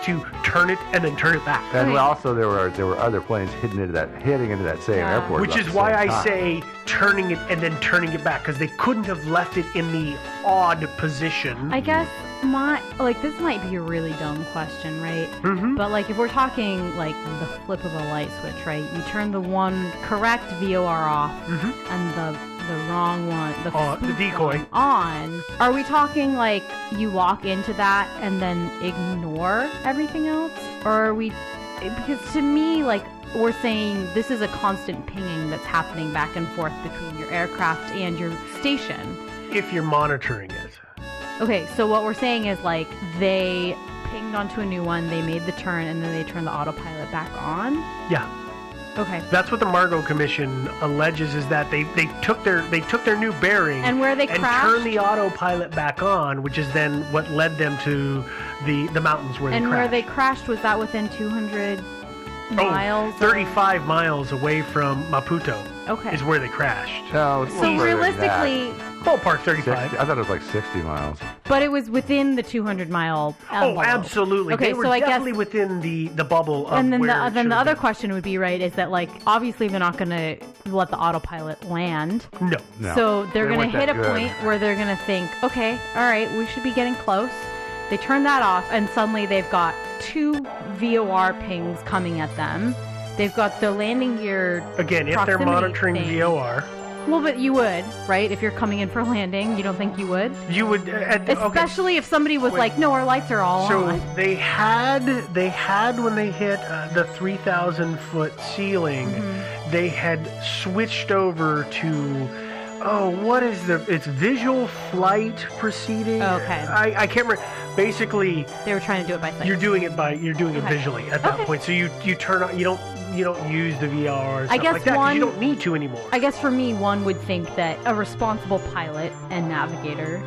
to turn it and then turn it back. And also there were other planes hitting into that same airport. Which is why I say turning it and then turning it back, because they couldn't have left it in the odd position. I guess this might be a really dumb question, right? Mm-hmm. But if we're talking the flip of a light switch, right? You turn the one correct VOR off and the wrong one, the decoy one on. Are we talking you walk into that and then ignore everything else? Or are we, because to me, we're saying this is a constant pinging that's happening back and forth between your aircraft and your station. If you're monitoring it. Okay, so what we're saying is they pinged onto a new one, they made the turn, and then they turned the autopilot back on? Yeah. Okay. That's what the Margot Commission alleges, is that they took their new bearing and where they crashed, turned the autopilot back on, which is then what led them to the mountains where they crashed. And where they crashed, was that within 200 miles? 35 miles away from Maputo. Okay. Is where they crashed. No, so realistically, ballpark 35. 60, I thought it was 60 miles. But it was within the 200-mile envelope. Absolutely. Okay, they were so I definitely guess, within the bubble of and then where the other question would be, right, is that obviously they're not going to let the autopilot land. No. So they're going to hit a point where they're going to think, okay, all right, we should be getting close. They turn that off, and suddenly they've got 2 VOR pings coming at them. They've got the landing gear. Again, if they're monitoring VOR. Well, but you would, right? If you're coming in for landing, you don't think you would? You would, especially if somebody was no, our lights are all on. So they had when they hit the 3,000 foot ceiling, they had switched over to. What is it's visual flight proceeding? Okay. I can't remember. Basically, they were trying to do it by sight. You're doing it visually at that point. So you turn on. You don't use the VR or something like that, 'cause you don't need to anymore. I guess for me, one would think that a responsible pilot and navigator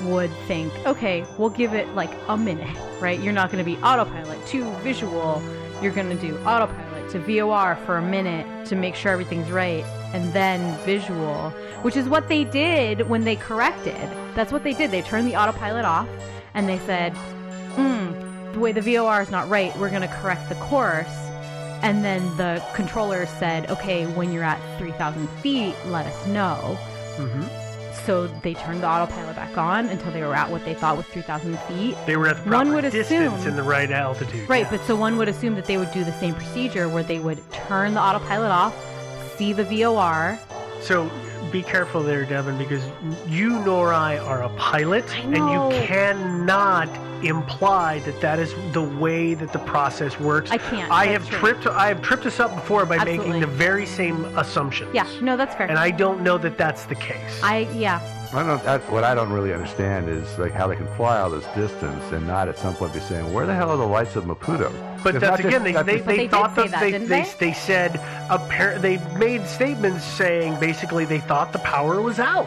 would think, okay, we'll give it a minute, right? You're not going to be autopilot to visual. You're going to do autopilot to VOR for a minute to make sure everything's right, and then visual, which is what they did when they corrected. That's what they did. They turned the autopilot off, and they said, the way the VOR is not right, we're going to correct the course. And then the controller said, okay, when you're at 3,000 feet, let us know. So they turned the autopilot back on until they were at what they thought was 3,000 feet. They were at the proper distance and the right altitude. Right, but so one would assume that they would do the same procedure where they would turn the autopilot off, see the VOR. So be careful there, Devin, because you nor I are a pilot, and you cannot imply that is the way that the process works. I can't. I have tripped us up before by making the very same assumptions. Yeah, no, that's fair. And I don't know that that's the case. I don't really understand is how they can fly all this distance and not at some point be saying, where the hell are the lights of Maputo? But that's again, they thought that they said they made statements saying basically they thought the power was out.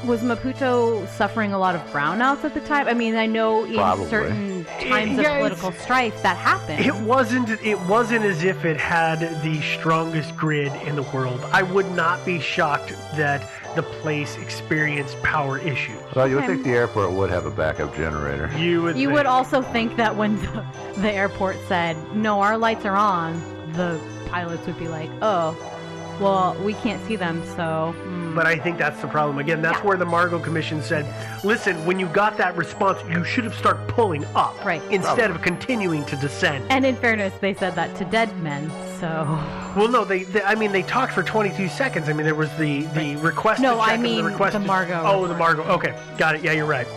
Was Maputo suffering a lot of brownouts at the time? I mean, I know in certain times of political strife that happened. It wasn't as if it had the strongest grid in the world. I would not be shocked that the place experienced power issues. Well, you would think the airport would have a backup generator. You would also think that when the airport said, no, our lights are on, the pilots would be like, oh, well, we can't see them, so... But I think that's the problem. Again, that's where the Margot Commission said, listen, when you got that response, you should have started pulling up instead of continuing to descend. And in fairness, they said that to dead men, so... Well, no, they talked for 22 seconds. I mean, there was the request to check. No, I mean the Margot. Oh, the Margot. Okay, got it. Yeah, you're right.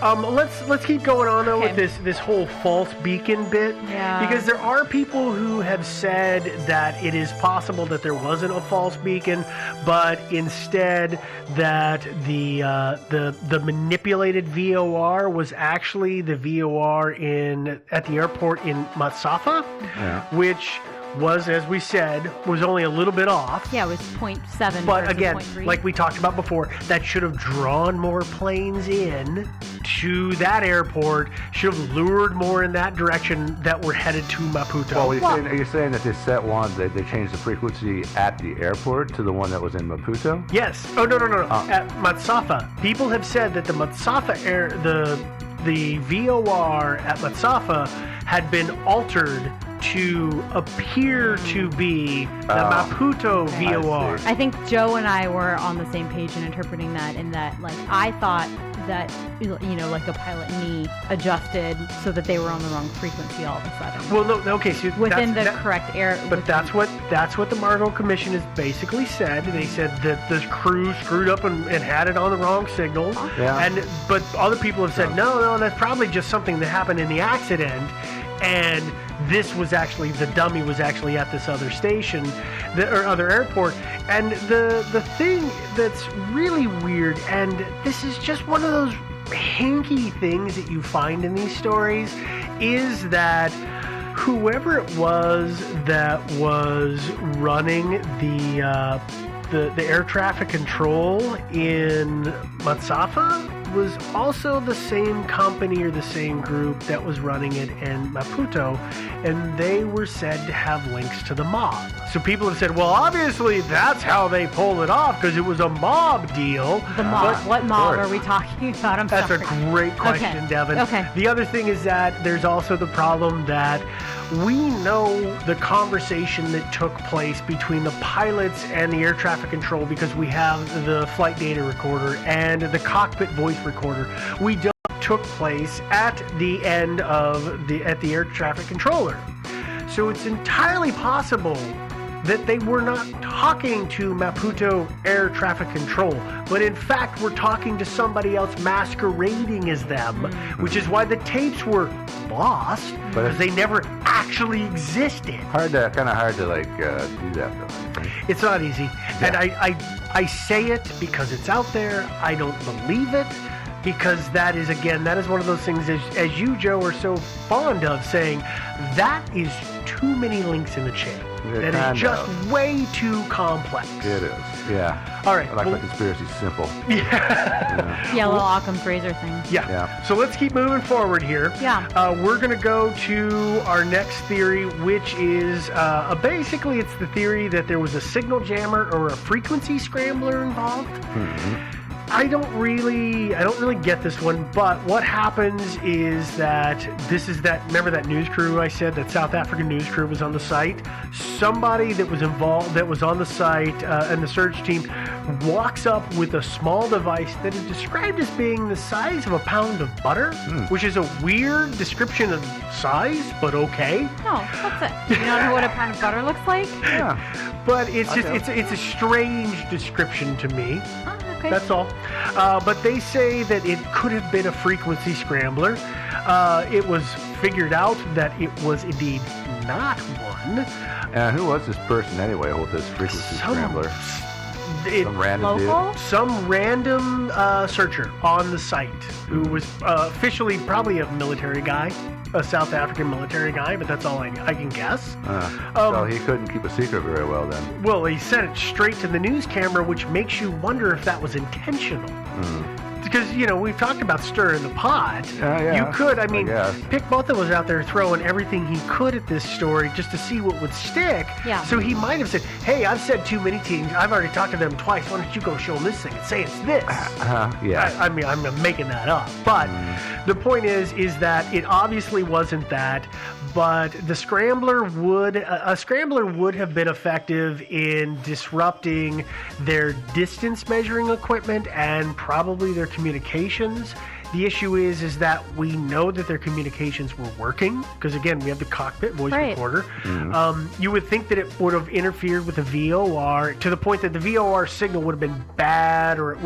Let's keep going on though with this whole false beacon bit, because there are people who have said that it is possible that there wasn't a false beacon, but instead that the manipulated VOR was actually the VOR at the airport in Matsafa, which was, as we said, was only a little bit off. Yeah, it was 0.7. But again, like we talked about before, that should have drawn more planes in to that airport, should have lured more in that direction that were headed to Maputo. Well, are you saying that they set one, they changed the frequency at the airport to the one that was in Maputo? Yes. Oh, no. At Matsafa. People have said that the Matsafa the VOR at Matsafa had been altered to appear to be the Maputo VOR. I think Joe and I were on the same page in interpreting that, in that, like, I thought that, like the pilot knee adjusted so that they were on the wrong frequency all of a sudden. Well, no, okay, so within the correct air. But that's what the Margot Commission has basically said. They said that the crew screwed up and had it on the wrong signal. Yeah. But other people have said, no, that's probably just something that happened in the accident. And this was actually, the dummy was actually at this other station, or other airport. And the thing that's really weird, and this is just one of those hanky things that you find in these stories, is that whoever it was that was running the air traffic control in Matsafa was also the same company or the same group that was running it in Maputo, and they were said to have links to the mob. So people have said, well, obviously that's how they pulled it off, because it was a mob deal. The mob. What mob are we talking about? That's a great question, Devin. Okay. The other thing is that there's also the problem that we know the conversation that took place between the pilots and the air traffic control, because we have the flight data recorder and the cockpit voice recorder. We don't took place at the end of the air traffic controller. So it's entirely possible that they were not talking to Maputo air traffic control, but in fact were talking to somebody else masquerading as them, which is why the tapes were lost, because they never actually existed. Kind of hard to do that though. It's not easy, and I say it because it's out there. I don't believe it, because that is one of those things, as you, Joe, are so fond of saying, that is too many links in the chain. That is just way too complex. It is, yeah. All right. I like my conspiracy simple. Yeah, little Occam's razor thing. Yeah. So let's keep moving forward here. Yeah. We're going to go to our next theory, which is basically it's the theory that there was a signal jammer or a frequency scrambler involved. Mm-hmm. I don't really get this one, but what happens is that remember that news crew I said, that South African news crew was on the site? Somebody that was involved, that was on the site, and the search team walks up with a small device that is described as being the size of a pound of butter, which is a weird description of size, but okay. No, that's it. You don't know what a pound of butter looks like? Yeah. But it's a strange description to me. Okay. That's all. But they say that it could have been a frequency scrambler. It was figured out that it was indeed not one. And who was this person anyway with this frequency scrambler? Some random dude? Some random searcher on the site who was officially probably a military guy. A South African military guy, but that's all I can guess. So he couldn't keep a secret very well then. Well, he sent it straight to the news camera, which makes you wonder if that was intentional. Because, we've talked about stirring the pot. You could, pick both of us out there throwing everything he could at this story just to see what would stick. Yeah. So he might have said, hey, I've said too many teams. I've already talked to them twice. Why don't you go show them this thing and say it's this? Yeah. I'm making that up. But the point is that it obviously wasn't that. But a scrambler would have been effective in disrupting their distance measuring equipment and probably their communications. The issue is that we know that their communications were working, because again, we have the cockpit voice recorder. You would think that it would have interfered with the VOR to the point that the VOR signal would have been bad, or it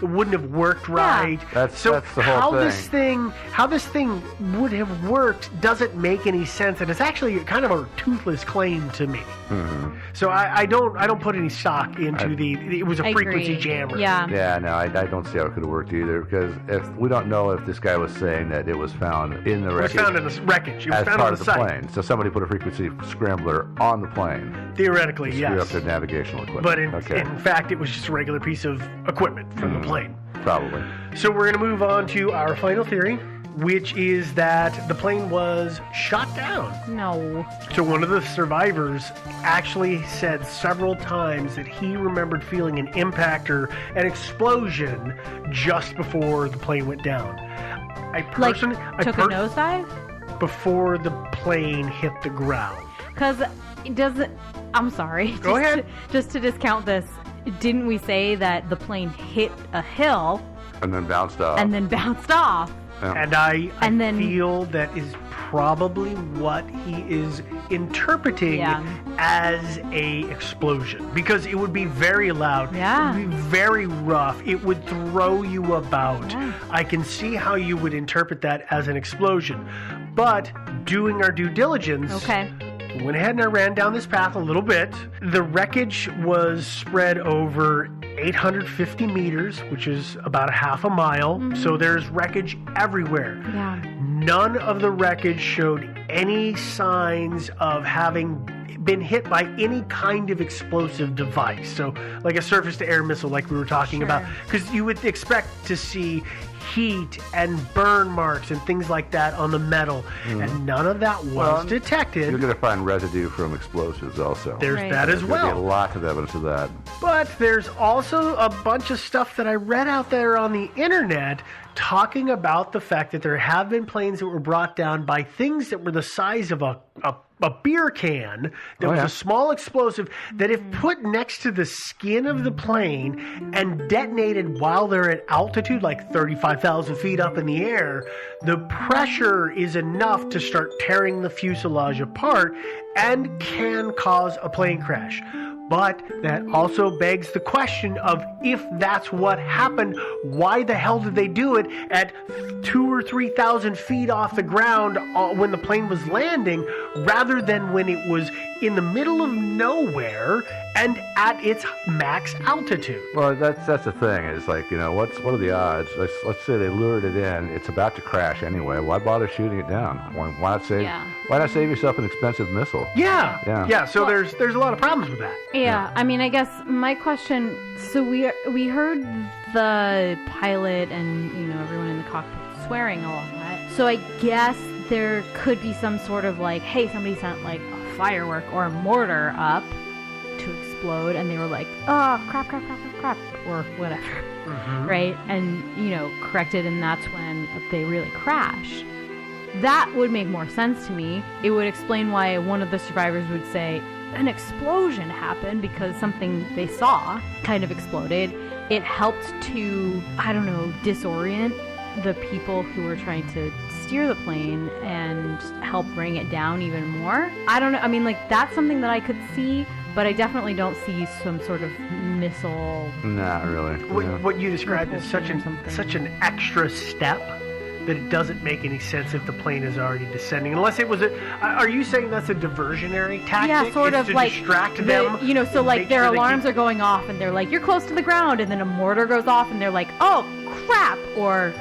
wouldn't have worked right. That's the whole thing. How this thing would have worked doesn't make any sense, and it's actually kind of a toothless claim to me. So I don't put any stock into it was a frequency jammer. Yeah, no, I don't see how it could have worked either, because if we don't know if this guy was saying that it was found in the wreckage. It was found in the wreckage. It was as found part on of the site. plane. So somebody put a frequency scrambler on the plane. Theoretically, to yes. screw up their navigational equipment. But in fact, it was just a regular piece of equipment from the plane. Probably. So we're going to move on to our final theory, which is that the plane was shot down. No. So one of the survivors actually said several times that he remembered feeling an impact or an explosion just before the plane went down. I personally took a nosedive before the plane hit the ground. Because it doesn't. I'm sorry. Go ahead. Just to discount this, didn't we say that the plane hit a hill and then bounced off? Yeah. And I feel that is probably what he is interpreting as a explosion, because it would be very loud, it would be very rough, it would throw you about. I can see how you would interpret that as an explosion, but doing our due diligence, went ahead and I ran down this path a little bit. The wreckage was spread over 850 meters, which is about a half a mile. So there's wreckage everywhere. None of the wreckage showed any signs of having been hit by any kind of explosive device. So like a surface-to-air missile like we were talking about. Because you would expect to see heat and burn marks and things like that on the metal. And none of that was detected. You're going to find residue from explosives also. There's that as well. There's lots of evidence of that. But there's also a bunch of stuff that I read out there on the internet talking about the fact that there have been planes that were brought down by things that were the size of a beer can that was a small explosive that if put next to the skin of the plane and detonated while they're at altitude, like 35,000 feet up in the air, the pressure is enough to start tearing the fuselage apart and can cause a plane crash. But that also begs the question of, if that's what happened, why the hell did they do it at 2,000 or 3,000 feet off the ground when the plane was landing, rather than when it was in the middle of nowhere and at its max altitude? Well, that's the thing. It's like, what are the odds? Let's say they lured it in. It's about to crash anyway. Why bother shooting it down? Why not save yourself an expensive missile? Yeah. So there's a lot of problems with that. Yeah. I mean, I guess my question. So we heard the pilot and everyone in the cockpit swearing a lot. So I guess there could be some sort of like, hey, somebody sent like a firework or a mortar up to explode, and they were like, oh, crap, or whatever, right? And, corrected, and that's when they really crash. That would make more sense to me. It would explain why one of the survivors would say an explosion happened, because something they saw kind of exploded. It helped to, disorient the people who were trying to steer the plane and help bring it down even more. I don't know. I mean, that's something that I could see, but I definitely don't see some sort of missile. Not really. What you described is such an extra step that it doesn't make any sense if the plane is already descending. Unless it was are you saying that's a diversionary tactic? Yeah, sort of, to like distract them. So like their alarms are going off and they're like, you're close to the ground, and then a mortar goes off and they're like, oh crap, or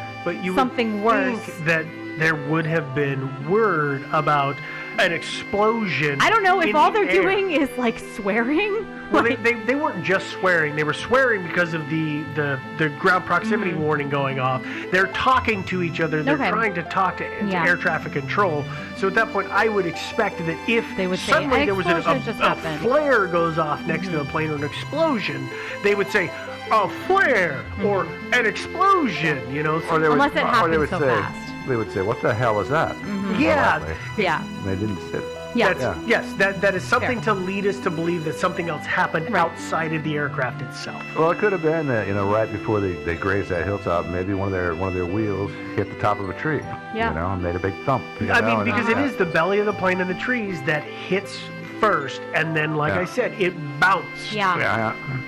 something worse. Think that there would have been word about an explosion. I don't know if all they're doing is like swearing. Well, they weren't just swearing. They were swearing because of the ground proximity warning going off. They're talking to each other. They're trying to talk to air traffic control. So at that point, I would expect that if they would suddenly say, there was a flare goes off next to the plane, or an explosion, they would say, a flare or an explosion, Unless it happens so fast. They would say, what the hell is that? Yeah. And they didn't say it. Yes, that is something to lead us to believe that something else happened outside of the aircraft itself. Well, it could have been that, right before they grazed that hilltop, maybe one of their wheels hit the top of a tree. And made a big thump. Because it is the belly of the plane and the trees that hits first, and then, like I said, it bounced.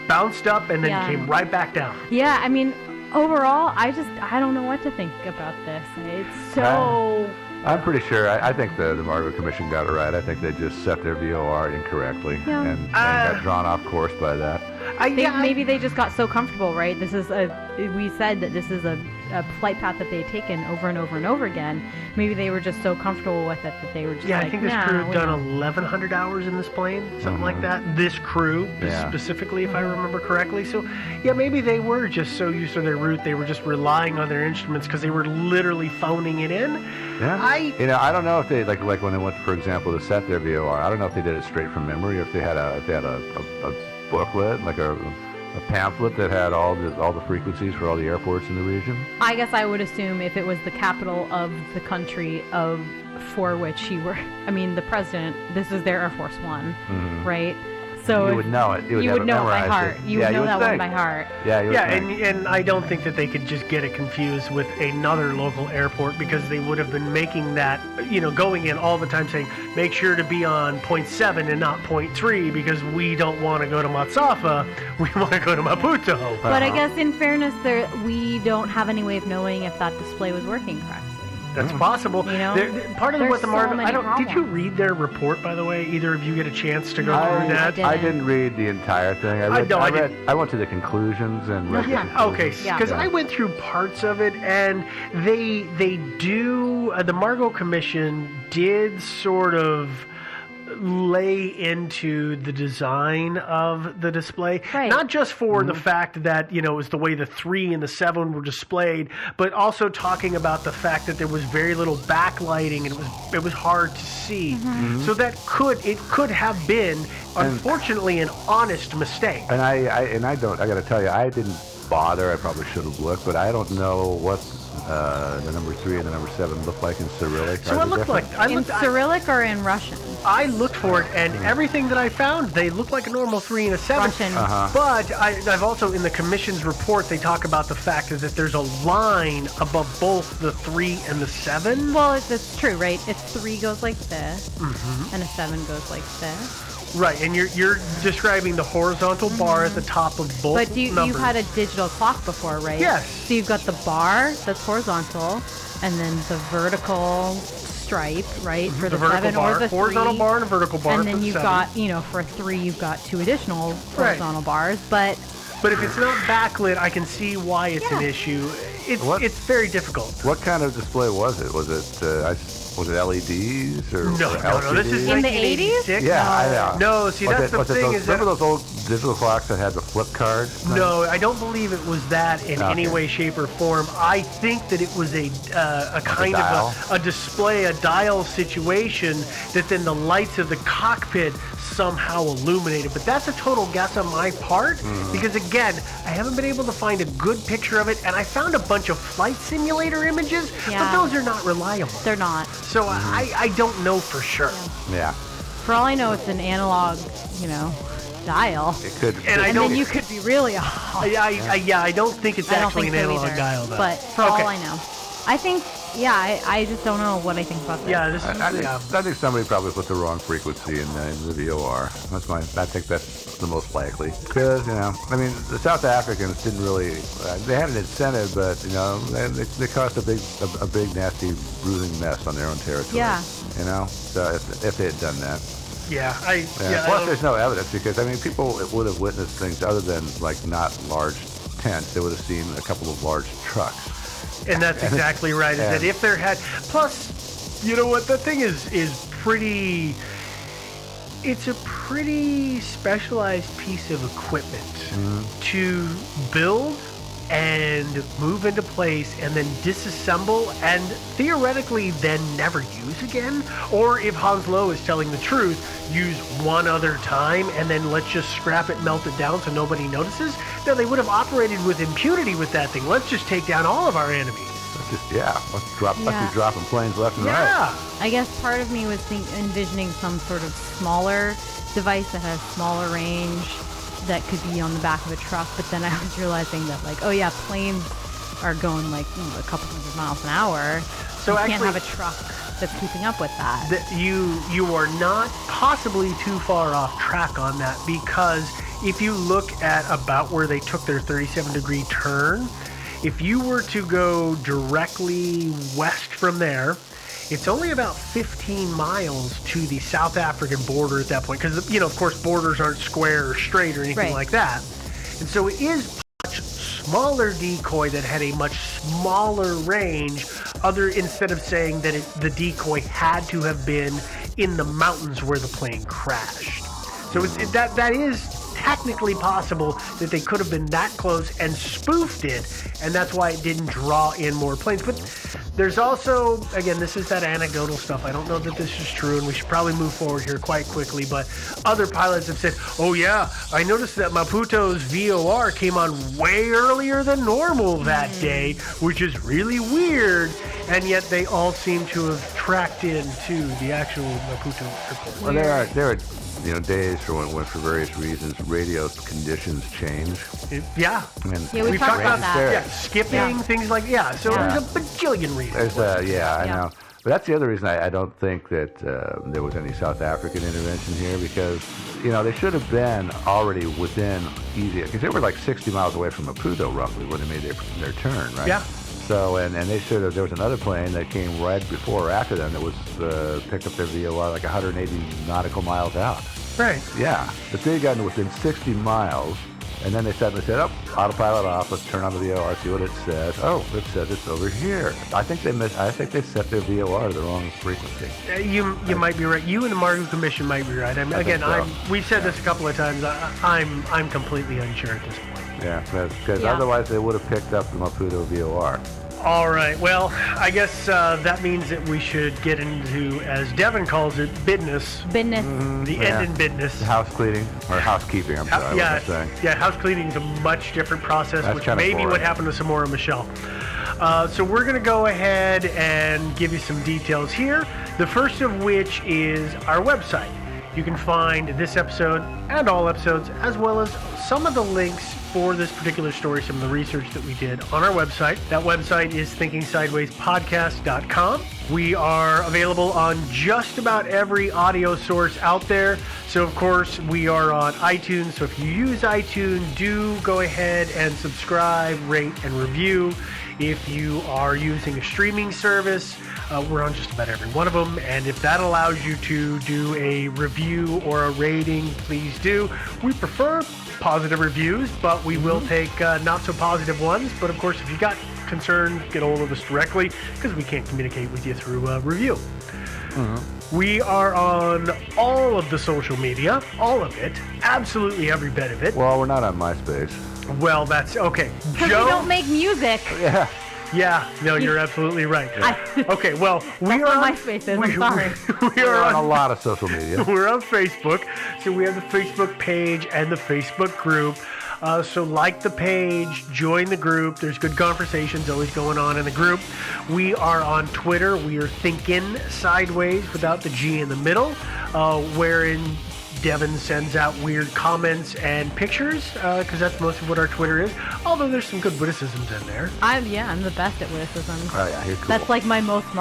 Bounced up and then came right back down. Yeah, I mean, overall, I don't know what to think about this. It's so... I'm pretty sure. I think the Margaret Commission got it right. I think they just set their VOR incorrectly and got drawn off course by that. Maybe they just got so comfortable, right? We said that this is a flight path that they had taken over and over and over again. Maybe they were just so comfortable with it that they were just I think this crew had done 1,100 hours in this plane, something like that. This crew, specifically, if I remember correctly. So, maybe they were just so used to their route, they were just relying on their instruments because they were literally phoning it in. Yeah. I don't know if they, like when they went, for example, to set their VOR, I don't know if they did it straight from memory or if they had a booklet, like a a pamphlet that had all the frequencies for all the airports in the region? I guess I would assume if it was the capital of the country for which the president, this is their Air Force One, right? So you would know it. You would know it by heart. You would know that one by heart. And I don't think that they could just get it confused with another local airport, because they would have been making that, going in all the time saying, make sure to be on point 7 and not point 3, because we don't want to go to Matsafa, we want to go to Maputo. But I guess in fairness, we don't have any way of knowing if that display was working correctly. That's possible. Part of what the Margo. Did you read their report, by the way? Either of you get a chance to go through that? I didn't read the entire thing. I went to the conclusions and read. Okay. Because I went through parts of it, and they do. The Margo Commission did sort of lay into the design of the display, not just for the fact that it was the way the 3 and the 7 were displayed, but also talking about the fact that there was very little backlighting and it was hard to see. So that could have been, unfortunately, an honest mistake. And I got to tell you, I didn't bother. I probably should have looked, but I don't know what the number 3 and the number 7 look like in Cyrillic. So what looked like? In Cyrillic or in Russian? I looked for it, and everything that I found, they look like a normal 3 and a 7. Russian. But I've also, in the Commission's report, they talk about the fact that there's a line above both the 3 and the 7. Well, it's true, right? It's 3 goes like this, and a 7 goes like this. Right, and you're describing the horizontal bar at the top of both numbers. But you've had a digital clock before, right? Yes. So you've got the bar that's horizontal, and then the vertical stripe, right? For the 7 bar, or the 3. Horizontal bar and a vertical bar. And then you've got, for a 3, you've got 2 additional horizontal bars, but if it's not backlit, I can see why it's an issue. It's very difficult. What kind of display was it? Was it LEDs or No. This is in the 1986. Yeah, I know. No, see, that's the thing. Remember those old digital clocks that had the flip card? No, I don't believe it was that in any way, shape, or form. I think that it was a kind of a display, a dial situation that then the lights of the cockpit somehow illuminated. But that's a total guess on my part, because again, I haven't been able to find a good picture of it, and I found a bunch of flight simulator images, but those are not reliable. They're not. So I don't know for sure. Yeah. For all I know, it's an analog, dial. It could. And then you could be really off. I don't think it's actually an analog dial, though. But for all I know, I think, I just don't know what I think about this. I think somebody probably put the wrong frequency in the VOR. I think that's the most likely. Because, the South Africans didn't really, they had an incentive, but, they caused a big, nasty, bruising mess on their own territory. Yeah. So if they had done that. Plus, there's no evidence, because, people would have witnessed things other than, not large tents. They would have seen a couple of large trucks. And that's exactly right. Is that if there had... Plus, you know what? The thing is pretty... It's a pretty specialized piece of equipment to build and move into place and then disassemble and theoretically then never use again. Or if Hans Lowe is telling the truth, use one other time and then let's just scrap it, melt it down so nobody notices. No, they would have operated with impunity with that thing. Let's just take down all of our enemies. Let's be dropping planes left and right. I guess part of me was envisioning some sort of smaller device that has smaller range that could be on the back of a truck, but then I was realizing that planes are going a couple hundred miles an hour. So you can't have a truck that's keeping up with that. You are not possibly too far off track on that, because if you look at about where they took their 37-degree turn, if you were to go directly west from there, it's only about 15 miles to the South African border at that point, because, of course, borders aren't square or straight or anything like that. And so it is a much smaller decoy that had a much smaller range, instead of saying that the decoy had to have been in the mountains where the plane crashed. So that is technically possible that they could have been that close and spoofed it, and that's why it didn't draw in more planes. But There's also, again, this is that anecdotal stuff. I don't know that this is true, and we should probably move forward here quite quickly, but other pilots have said, oh yeah, I noticed that Maputo's VOR came on way earlier than normal that day, which is really weird, and yet they all seem to have tracked into the actual Maputo airport. Well, there are days when for various reasons radio conditions change. Yeah. And we've talked about that. Skipping, things like, so there's a bajillion reasons. I know. But that's the other reason I don't think that there was any South African intervention here, because, they should have been already within easy, because they were like 60 miles away from Maputo, roughly, when they made their turn, right? Yeah. So, and they should have, there was another plane that came right before or after them that was picked up their VOR like 180 nautical miles out. Right. Yeah. But they got within 60 miles, and then they suddenly said, autopilot off, let's turn on the VOR, see what it says. Oh, it says it's over here. I think they set their VOR to the wrong frequency. You might be right. You and the Margot Commission might be right. I mean, again, we've said this a couple of times. I'm completely unsure at this point. Yeah, because otherwise they would have picked up the Maputo VOR. All right. Well, I guess that means that we should get into, as Devin calls it, business. Business. The end in business. House cleaning, or housekeeping, I'm sorry. Yeah, house cleaning is a much different process, That's which kind of may be boring. what happened to Samora Michelle. So we're going to go ahead and give you some details here. The first of which is our website. You can find this episode and all episodes, as well as some of the links for this particular story, some of the research that we did on our website. That website is thinkingsidewayspodcast.com. We are available on just about every audio source out there. So, of course, we are on iTunes. So if you use iTunes, do go ahead and subscribe, rate, and review. If you are using a streaming service, we're on just about every one of them. And if that allows you to do a review or a rating, please do. We prefer positive reviews, but we will take not so positive ones. But of course, if you got concerns, get a hold of us directly, because we can't communicate with you through review. We are on all of the social media, all of it, absolutely every bit of it. Well, we're not on MySpace. Well, that's okay. Because we don't make music. Yeah. Yeah, no, you're absolutely right. Okay, well, we are on MySpace. I'm sorry. We are on a lot of social media. We're on Facebook, so we have the Facebook page and the Facebook group. So like the page, join the group. There's good conversations always going on in the group. We are on Twitter. We are Thinking Sideways without the G in the middle, wherein Devin sends out weird comments and pictures, because that's most of what our Twitter is. Although there's some good witticisms in there. I'm the best at witticisms. Oh yeah, you're cool. That's like my most